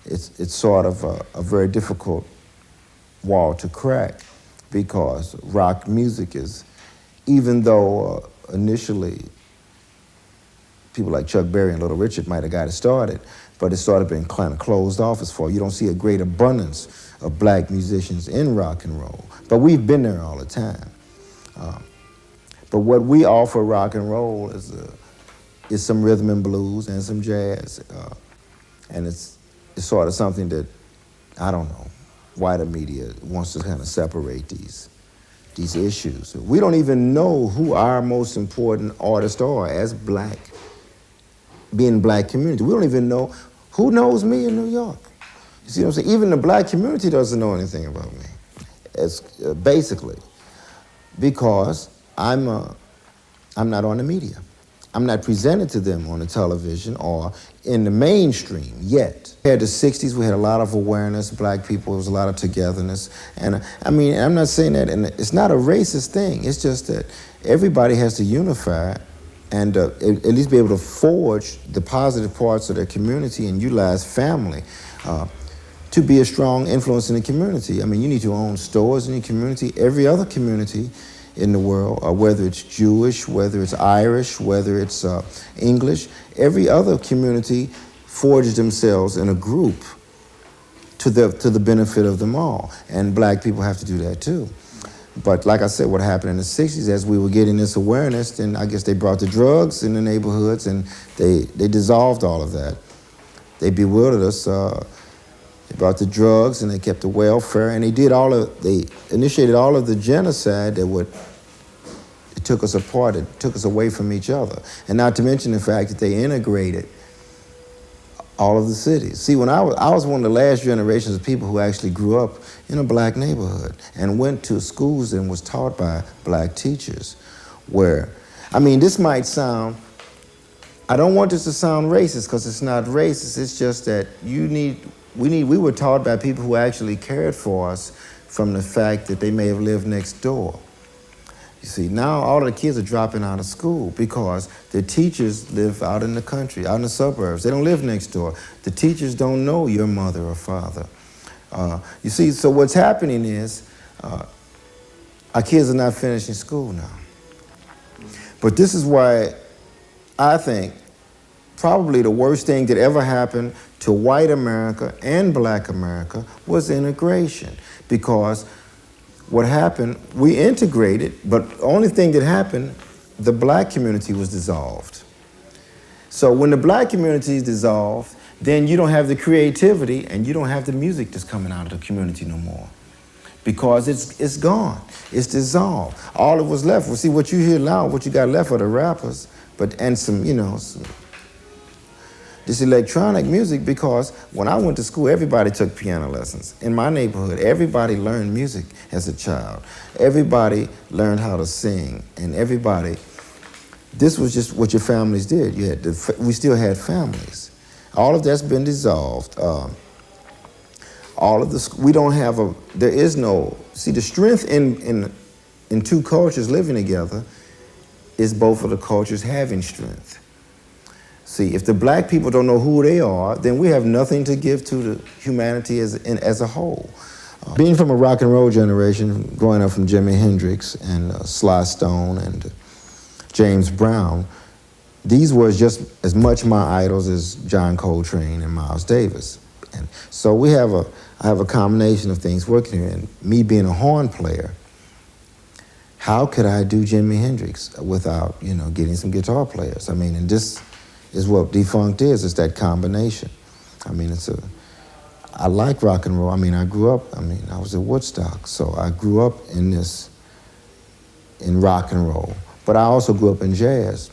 it's sort of a very difficult wall to crack, because rock music is, even though initially people like Chuck Berry and Little Richard might have got it started, but it's sort of been kind of closed off as far. You don't see a great abundance of black musicians in rock and roll, but we've been there all the time. But what we offer rock and roll is some rhythm and blues and some jazz, and it's sort of something that, I don't know, wider media wants to kind of separate these issues. We don't even know who our most important artists are as black, being black community. We don't even know who knows me in New York. You see what I'm saying? Even the black community doesn't know anything about me, basically, because I'm not on the media. I'm not presented to them on the television or in the mainstream yet. We had the 60s, we had a lot of awareness, black people, there was a lot of togetherness. And I mean, I'm not saying that, and it's not a racist thing, it's just that everybody has to unify and at least be able to forge the positive parts of their community and utilize family to be a strong influence in the community. I mean, you need to own stores in your community. Every other community in the world, whether it's Jewish, whether it's Irish, whether it's English, every other community forged themselves in a group to the benefit of them all. And black people have to do that too. But like I said, what happened in the 60s, as we were getting this awareness, then I guess they brought the drugs in the neighborhoods and they dissolved all of that. They bewildered us. They brought the drugs and they kept the welfare, and they initiated all of the genocide that it took us apart, it took us away from each other. And not to mention the fact that they integrated all of the cities. See, when I was one of the last generations of people who actually grew up in a black neighborhood and went to schools and was taught by black teachers where, I mean, this might sound, I don't want this to sound racist because it's not racist, it's just that we were taught by people who actually cared for us from the fact that they may have lived next door. You see, now all of the kids are dropping out of school because the teachers live out in the country, out in the suburbs. They don't live next door. The teachers don't know your mother or father. You see, so what's happening is our kids are not finishing school now. But this is why I think probably the worst thing that ever happened to white America and black America was integration. Because what happened, we integrated, but the only thing that happened, the black community was dissolved. So when the black community is dissolved, then you don't have the creativity and you don't have the music that's coming out of the community no more. Because it's gone, it's dissolved. All that was left, well, see what you hear now, what you got left are the rappers, and some, this electronic music, because when I went to school, everybody took piano lessons. In my neighborhood, everybody learned music as a child. Everybody learned how to sing, and this was just what your families did. We still had families. All of that's been dissolved. The strength in two cultures living together is both of the cultures having strength. See, if the black people don't know who they are, then we have nothing to give to the humanity as a whole. Being from a rock and roll generation, growing up from Jimi Hendrix and Sly Stone and James Brown, these were just as much my idols as John Coltrane and Miles Davis. And so I have a combination of things working here. And me being a horn player, how could I do Jimi Hendrix without, getting some guitar players? I mean, and this is what Defunkt is. It's that combination. I mean, I like rock and roll. I mean, I was at Woodstock, so I grew up in rock and roll. But I also grew up in jazz.